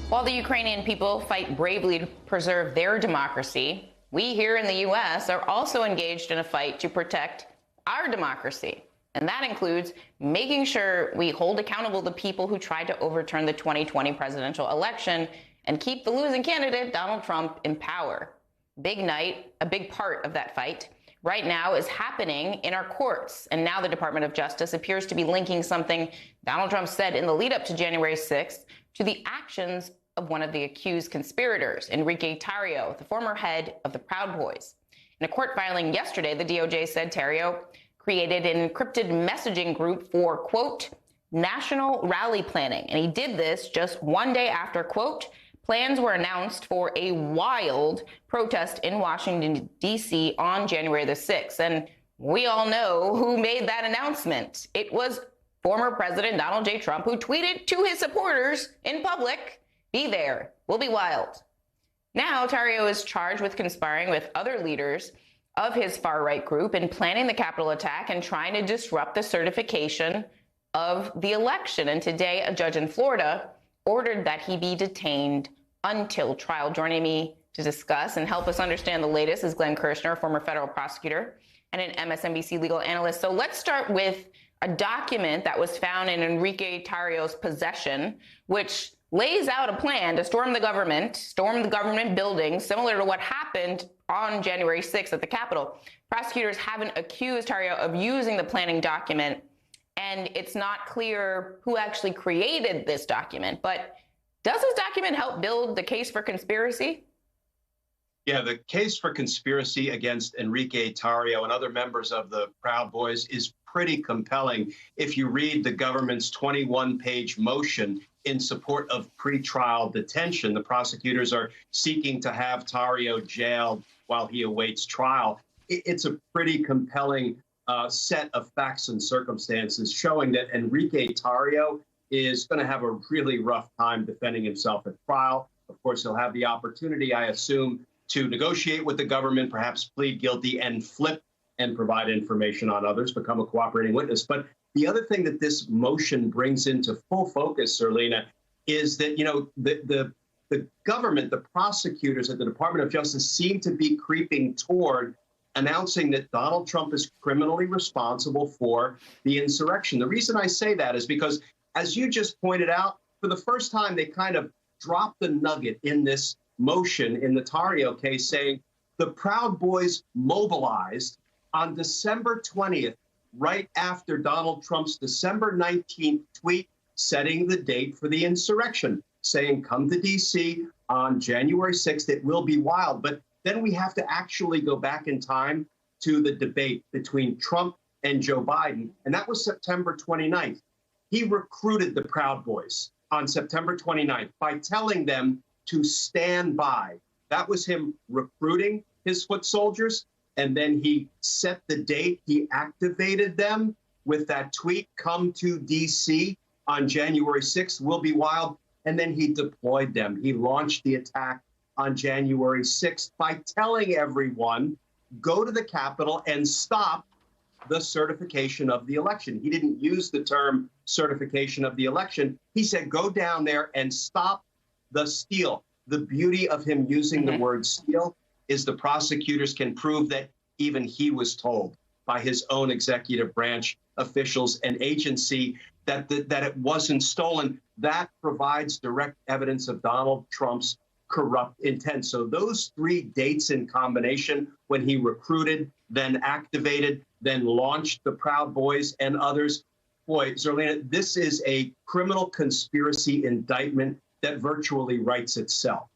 While the Ukrainian people fight bravely to preserve their democracy, we here in the U.S. are also engaged in a fight to protect our democracy. And that includes making sure we hold accountable the people who tried to overturn the 2020 presidential election and keep the losing candidate, Donald Trump, in power. Big night, a big part of that fight, right now is happening in our courts. And now the Department of Justice appears to be linking something Donald Trump said in the lead up to January 6th to the actions of one of the accused conspirators, Enrique Tarrio, the former head of the Proud Boys. In a court filing yesterday, the DOJ said Tarrio created an encrypted messaging group for, quote, national rally planning. And he did this just one day after, quote, plans were announced for a wild protest in Washington, D.C. on January the 6th. And we all know who made that announcement. It was former President Donald J. Trump, who tweeted to his supporters in public, be there, we'll be wild. Now, Tarrio is charged with conspiring with other leaders of his far-right group in planning the Capitol attack and trying to disrupt the certification of the election. And today, a judge in Florida ordered that he be detained until trial. Joining me to discuss and help us understand the latest is Glenn Kirshner, former federal prosecutor and an MSNBC legal analyst. So let's start with a document that was found in Enrique Tarrio's possession, which lays out a plan to storm the government buildings, similar to what happened on January 6th at the Capitol. Prosecutors haven't accused Tarrio of using the planning document, and it's not clear who actually created this document. But does this document help build the case for conspiracy? Yeah, the case for conspiracy against Enrique Tarrio and other members of the Proud Boys is pretty compelling. If you read the government's 21-page motion in support of pretrial detention, the prosecutors are seeking to have Tarrio jailed while he awaits trial. It's a pretty compelling set of facts and circumstances showing that Enrique Tarrio is going to have a really rough time defending himself at trial. Of course, he'll have the opportunity, I assume, to negotiate with the government, perhaps plead guilty and flip and provide information on others, become a cooperating witness. But the other thing that this motion brings into full focus, Zerlina, is that, you know, the government, the prosecutors at the Department of Justice seem to be creeping toward announcing that Donald Trump is criminally responsible for the insurrection. The reason I say that is because, as you just pointed out, for the first time, they kind of dropped the nugget in this motion in the Tarrio case, saying the Proud Boys mobilized on December 20th, right after Donald Trump's December 19th tweet setting the date for the insurrection, saying, come to D.C. on January 6th. It will be wild. But then we have to actually go back in time to the debate between Trump and Joe Biden. And that was September 29th. He recruited the Proud Boys on September 29th by telling them to stand by. That was him recruiting his foot soldiers. And then he set the date. He activated them with that tweet, come to D.C. on January 6th, will be wild. And then he deployed them. He launched the attack on January 6th by telling everyone, go to the Capitol and stop the certification of the election. He didn't use the term certification of the election. He said, go down there and stop the steal. The beauty of him using the word steal is the prosecutors can prove that even he was told by his own executive branch officials and agency that it wasn't stolen. That provides direct evidence of Donald Trump's corrupt intent. So those three dates in combination, when he recruited, then activated, then launched the Proud Boys and others, boy, Zerlina, this is a criminal conspiracy indictment that virtually writes itself.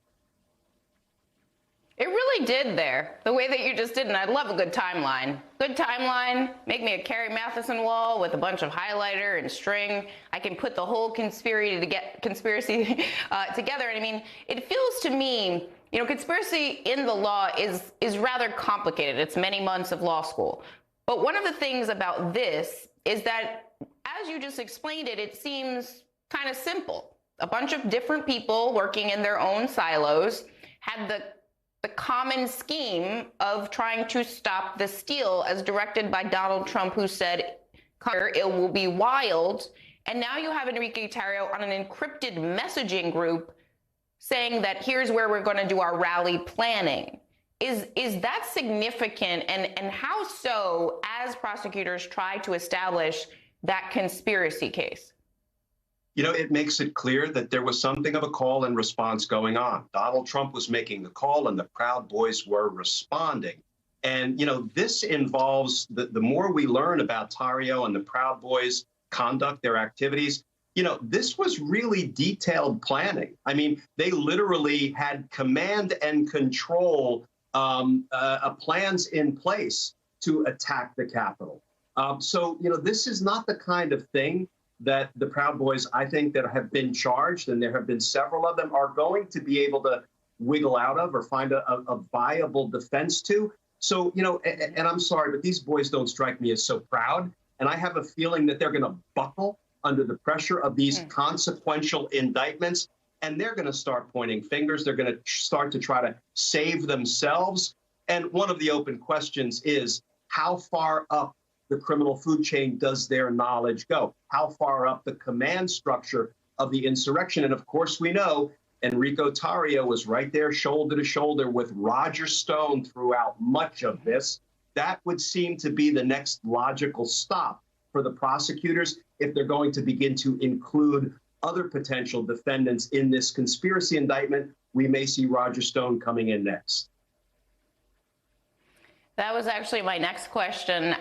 It really did there, the way that you just did. And I'd love a good timeline. Good timeline, make me a Carrie Mathison wall with a bunch of highlighter and string. I can put the whole conspiracy together. And I mean, it feels to me, you know, conspiracy in the law is rather complicated. It's many months of law school. But one of the things about this is that, as you just explained it, it seems kind of simple. A bunch of different people working in their own silos had the common scheme of trying to stop the steal as directed by Donald Trump, who said, it will be wild. And now you have Enrique Tarrio on an encrypted messaging group saying that here's where we're going to do our rally planning. Is that significant, and how so, as prosecutors try to establish that conspiracy case? You know, it makes it clear that there was something of a call and response going on. Donald Trump was making the call and the Proud Boys were responding. And, you know, this involves the more we learn about Tarrio and the Proud Boys' conduct, their activities, you know, this was really detailed planning. I mean, they literally had command and control plans in place to attack the Capitol. So, you know, this is not the kind of thing that the Proud Boys, I think, that have been charged, and there have been several of them, are going to be able to wiggle out of or find a viable defense to. So, you know, and I'm sorry, but these boys don't strike me as so proud. And I have a feeling that they're going to buckle under the pressure of these consequential indictments. And they're going to start pointing fingers. They're going to start to try to save themselves. And one of the open questions is, how far up the criminal food chain does their knowledge go? How far up the command structure of the insurrection? And of course, we know Enrico Tarrio was right there shoulder to shoulder with Roger Stone throughout much of this. That would seem to be the next logical stop for the prosecutors if they're going to begin to include other potential defendants in this conspiracy indictment. We may see Roger Stone coming in next. That was actually my next question,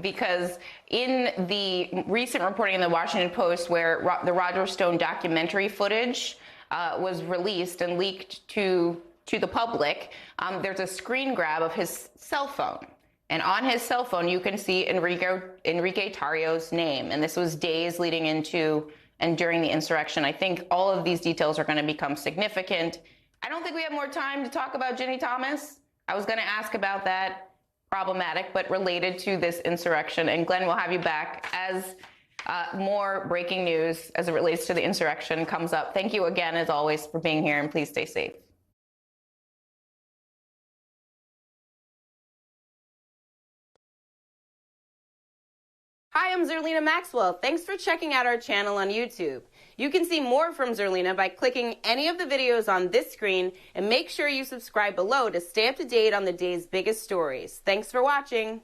because in the recent reporting in the Washington Post, where the Roger Stone documentary footage was released and leaked to the public, there's a screen grab of his cell phone. And on his cell phone, you can see Enrique Tarrio's name. And this was days leading into and during the insurrection. I think all of these details are going to become significant. I don't think we have more time to talk about Ginni Thomas. I was going to ask about that. Problematic, but related to this insurrection. And Glenn, we'll have you back as more breaking news as it relates to the insurrection comes up. Thank you again, as always, for being here, and please stay safe. Hi, I'm Zerlina Maxwell. Thanks for checking out our channel on YouTube. You can see more from Zerlina by clicking any of the videos on this screen, and make sure you subscribe below to stay up to date on the day's biggest stories. Thanks for watching.